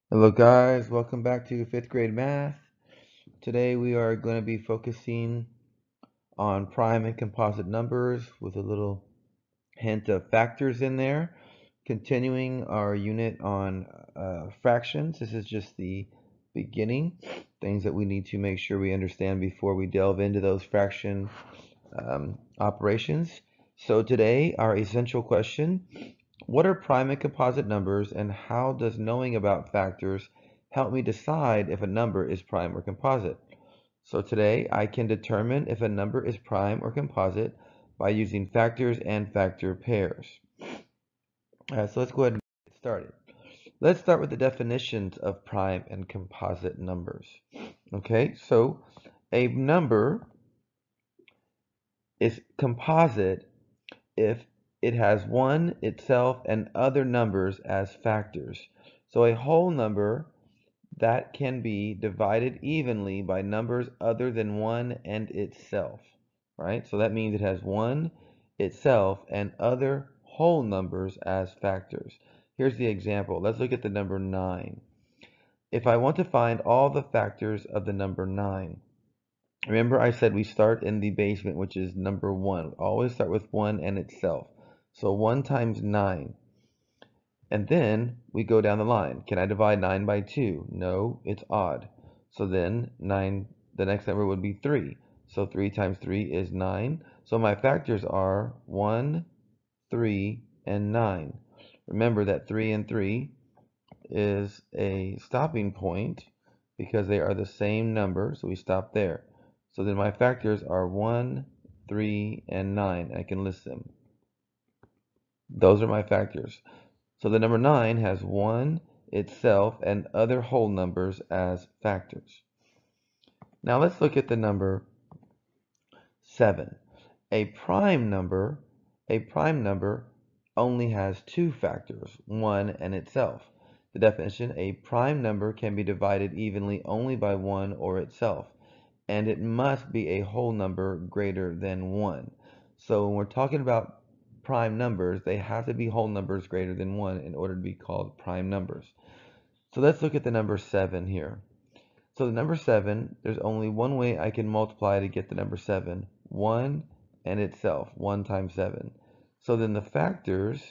Hello guys, welcome back to 5th grade math. Today we are going to be focusing on prime and composite numbers with a little hint of factors in there. Continuing our unit on fractions. This is just the beginning, things that we need to make sure we understand before we delve into those fraction operations. So today our essential question: what are prime and composite numbers, and how does knowing about factors help me decide if a number is prime or composite? So today I can determine if a number is prime or composite by using factors and factor pairs. So let's go ahead and get started. Let's start with the definitions of prime and composite numbers. Okay, so a number is composite if it has one itself and other numbers as factors. So a whole number that can be divided evenly by numbers other than one and itself, right? So that means it has one itself and other whole numbers as factors. Here's the example. Let's look at the number 9. If I want to find all the factors of the number 9, remember I said we start in the basement, which is number 1. Always start with 1 and itself. So 1 times 9. And then we go down the line. Can I divide 9 by 2? No, it's odd. So then 9, the next number would be 3. So 3 times 3 is 9. So my factors are 1, 3, and 9. Remember that 3 and 3 is a stopping point because they are the same number, so we stop there. So then my factors are 1, 3, and 9. I can list them. Those are my factors. So the number 9 has 1 itself and other whole numbers as factors. Now let's look at the number 7. A prime number only has 2 factors, 1 and itself. The definition: a prime number can be divided evenly only by 1 or itself, and it must be a whole number greater than 1. So when we're talking about prime numbers, they have to be whole numbers greater than 1 in order to be called prime numbers. So let's look at the number 7 here. So the number 7, there's only one way I can multiply to get the number 7. 1 and itself, 1 times 7. So then the factors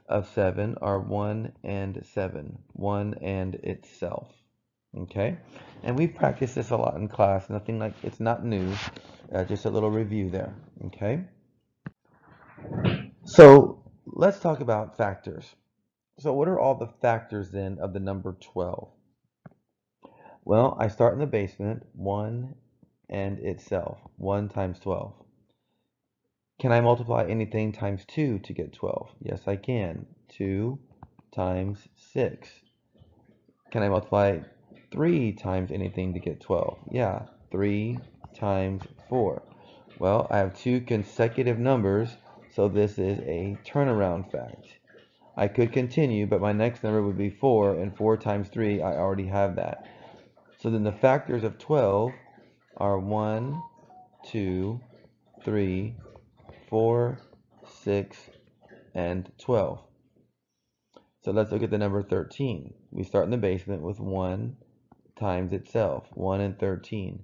of 7 are 1 and 7, 1 and itself. Okay? And we've practiced this a lot in class. Nothing like, it's not new, just a little review there. Okay? So let's talk about factors. So what are all the factors then of the number 12? Well, I start in the basement, 1 and itself, 1 times 12. Can I multiply anything times 2 to get 12? Yes, I can. 2 times 6. Can I multiply 3 times anything to get 12? Yeah, 3 times 4. Well, I have 2 consecutive numbers, so this is a turnaround fact. I could continue, but my next number would be 4, and 4 times 3, I already have that. So then the factors of 12 are 1, 2, 3, 4, 6, and 12. So let's look at the number 13. We start in the basement with 1 times itself, 1 and 13.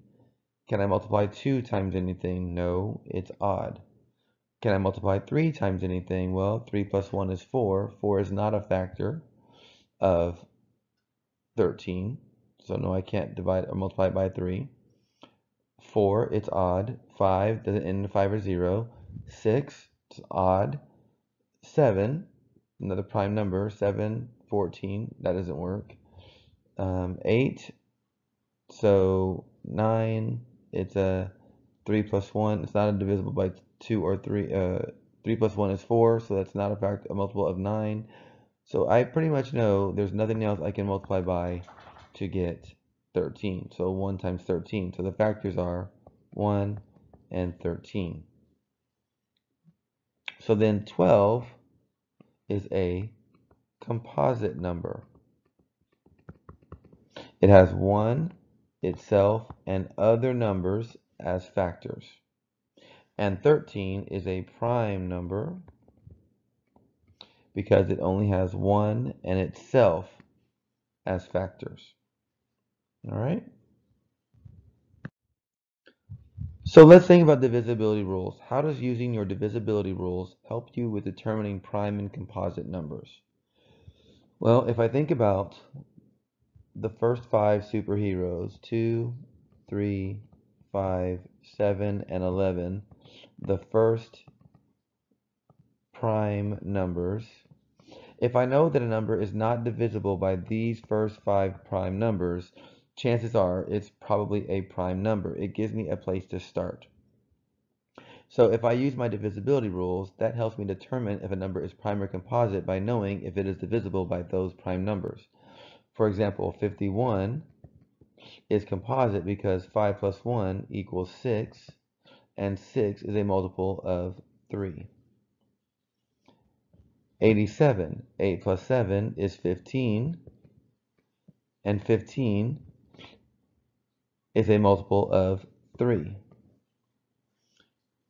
Can I multiply 2 times anything? No, it's odd. Can I multiply 3 times anything? Well, 3 plus 1 is 4. 4 is not a factor of 13. So no, I can't divide or multiply it by 3. 4, it's odd. 5 doesn't end in 5 or 0. 6, it's odd. 7, another prime number. 7, 14, that doesn't work. 8, so 9, it's a 3 plus 1. It's not a divisible by 2 or 3. 3 plus 1 is 4, so that's not a multiple of 9. So I pretty much know there's nothing else I can multiply by to get 13. So 1 times 13. So the factors are 1 and 13. So then 12 is a composite number. It has 1 itself and other numbers as factors. And 13 is a prime number because it only has 1 and itself as factors. All right? So let's think about divisibility rules. How does using your divisibility rules help you with determining prime and composite numbers? Well, if I think about the first 5 superheroes, 2, 3, 5, 7, and 11, the first prime numbers. If I know that a number is not divisible by these first 5 prime numbers, chances are it's probably a prime number. It gives me a place to start. So if I use my divisibility rules, that helps me determine if a number is prime or composite by knowing if it is divisible by those prime numbers. For example, 51 is composite because 5 plus 1 equals 6, and 6 is a multiple of 3. 87, 8 plus 7 is 15, and 15 is a multiple of 3.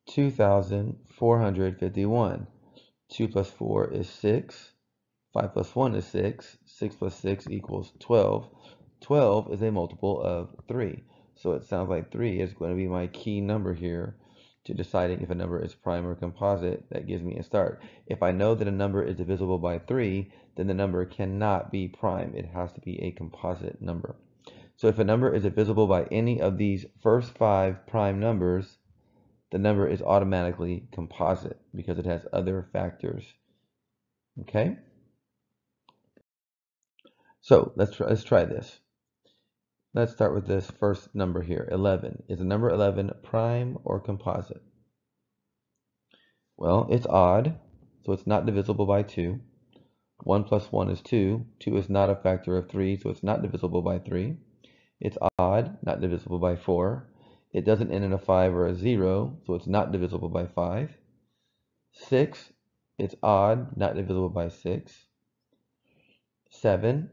2,451, 2 plus 4 is 6, 5 plus 1 is 6, 6 plus 6 equals 12. 12 is a multiple of 3. So it sounds like 3 is going to be my key number here to deciding if a number is prime or composite. That gives me a start. If I know that a number is divisible by 3, then the number cannot be prime. It has to be a composite number. So if a number is divisible by any of these first 5 prime numbers, the number is automatically composite because it has other factors. Okay? So let's try this. Let's start with this first number here, 11. Is the number 11 prime or composite? Well, it's odd, so it's not divisible by 2. 1 plus 1 is 2. 2 is not a factor of 3, so it's not divisible by 3. It's odd, not divisible by 4. It doesn't end in a 5 or a 0, so it's not divisible by 5. 6, it's odd, not divisible by 6. 7,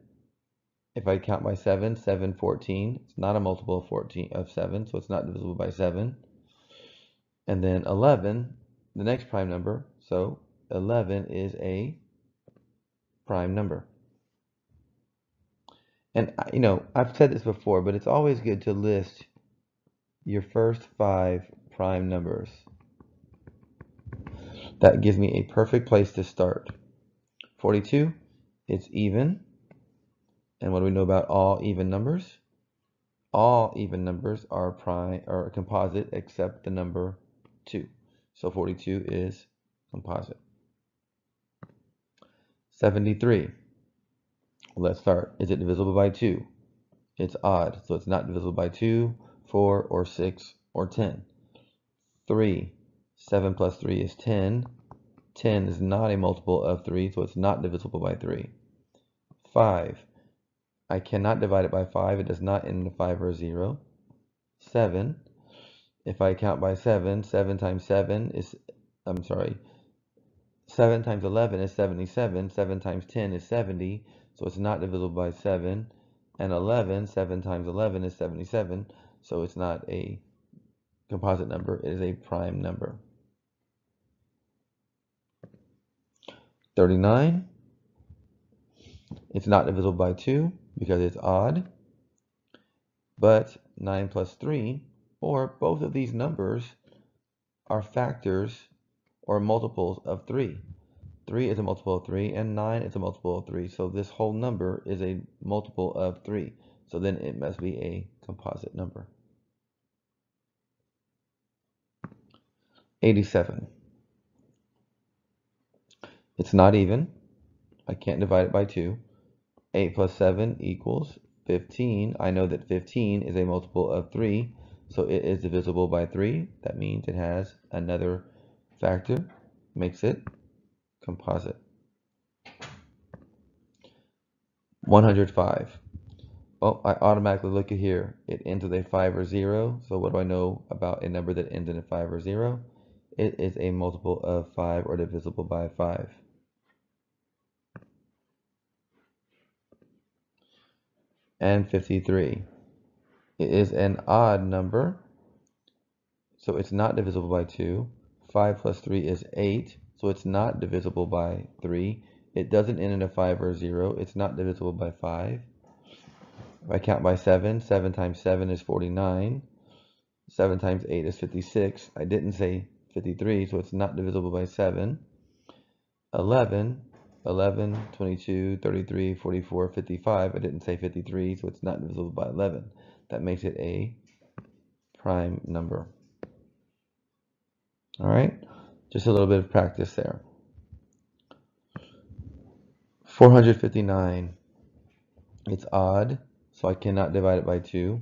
if I count by 7, 7, 14. It's not a multiple of 14 of 7, so it's not divisible by 7. And then 11, the next prime number, so 11 is a prime number. And I've said this before, but it's always good to list your first 5 prime numbers. That gives me a perfect place to start. 42, it's even. And what do we know about all even numbers? All even numbers are prime or composite except the number 2. So 42 is composite. 73. Let's start. Is it divisible by 2? It's odd, so it's not divisible by 2, 4, or 6, or 10. 3. 7 plus 3 is 10. 10 is not a multiple of 3, so it's not divisible by 3. 5. I cannot divide it by 5. It does not end in a 5 or a 0. 7. If I count by 7, 7 times 7 is, 7 times 11 is 77. 7 times 10 is 70, so it's not divisible by 7. And 11, 7 times 11 is 77, so it's not a composite number. It is a prime number. 39, it's not divisible by 2 because it's odd, but 9 plus 3, or both of these numbers, are factors or multiples of 3. 3 is a multiple of 3, and 9 is a multiple of 3, so this whole number is a multiple of 3. So then it must be a composite number. 87. It's not even. I can't divide it by 2. 8 plus 7 equals 15. I know that 15 is a multiple of 3, so it is divisible by 3. That means it has another factor, makes it composite. 105. Well, I automatically look at here. It ends with a 5 or 0. So what do I know about a number that ends in a 5 or 0? It is a multiple of 5 or divisible by 5. And 53. It is an odd number, so it's not divisible by 2. 5 plus 3 is 8, so it's not divisible by 3. It doesn't end in a 5 or a 0. It's not divisible by 5. If I count by 7, 7 times 7 is 49. 7 times 8 is 56. I didn't say 53, so it's not divisible by 7. 11, 11, 22, 33, 44, 55. I didn't say 53, so it's not divisible by 11. That makes it a prime number. All right, just a little bit of practice there. 459. It's odd, so I cannot divide it by 2.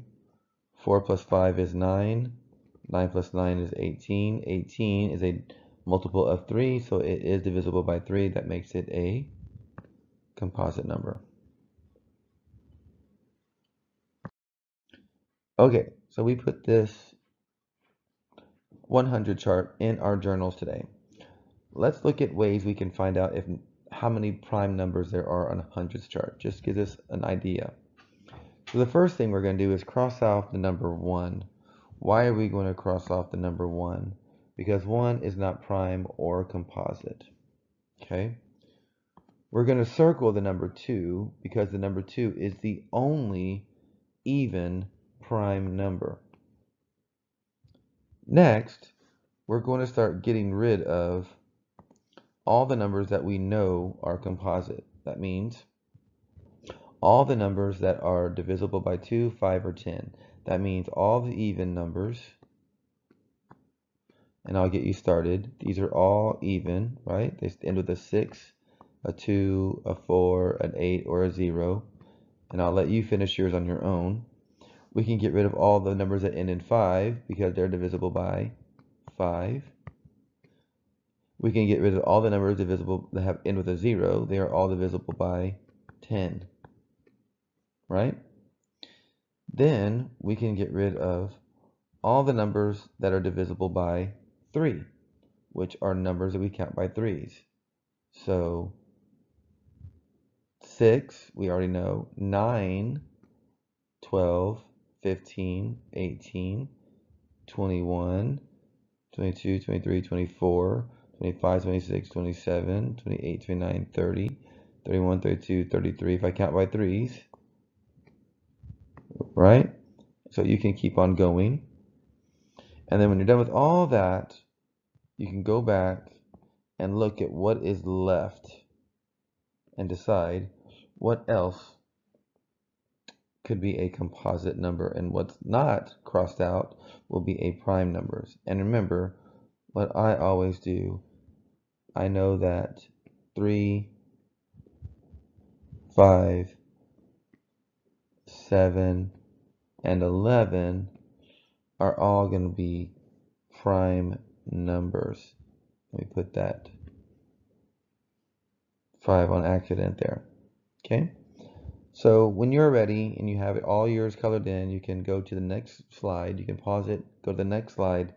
4 plus 5 is 9. 9 plus 9 is 18. 18 is a multiple of 3, so it is divisible by 3. That makes it a composite number. Okay, so we put this 100 chart in our journals today. Let's look at ways we can find out how many prime numbers there are on a hundreds chart. Just gives us an idea. So the first thing we're going to do is cross off the number 1. Why are we going to cross off the number 1? Because 1 is not prime or composite. Okay. We're going to circle the number 2 because the number 2 is the only even prime number. Next, we're going to start getting rid of all the numbers that we know are composite. That means all the numbers that are divisible by 2, 5, or 10. That means all the even numbers, and I'll get you started. These are all even, right? They end with a 6, a 2, a 4, an 8, or a 0. And I'll let you finish yours on your own. We can get rid of all the numbers that end in 5 because they're divisible by 5. We can get rid of all the numbers divisible that have end with a 0. They are all divisible by 10. Right? Then we can get rid of all the numbers that are divisible by 3, which are numbers that we count by 3s. So 6, we already know, 9, 12, 15, 18, 21, 22, 23, 24, 25, 26, 27, 28, 29, 30, 31, 32, 33, if I count by 3s, right? So you can keep on going. And then when you're done with all that, you can go back and look at what is left and decide what else could be a composite number, and what's not crossed out will be a prime numbers. And remember, what I always do, I know that 3, 5, 7, and 11 are all going to be prime numbers. Let me put that 5 on accident there. Okay? So when you're ready and you have it all yours colored in, you can go to the next slide. You can pause it, go to the next slide,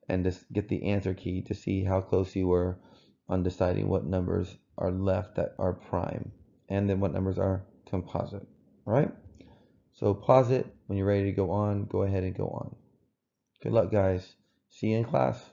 and just get the answer key to see how close you were on deciding what numbers are left that are prime, and then what numbers are composite. All right? So pause it. When you're ready to go on, go ahead and go on. Good luck, guys. See you in class.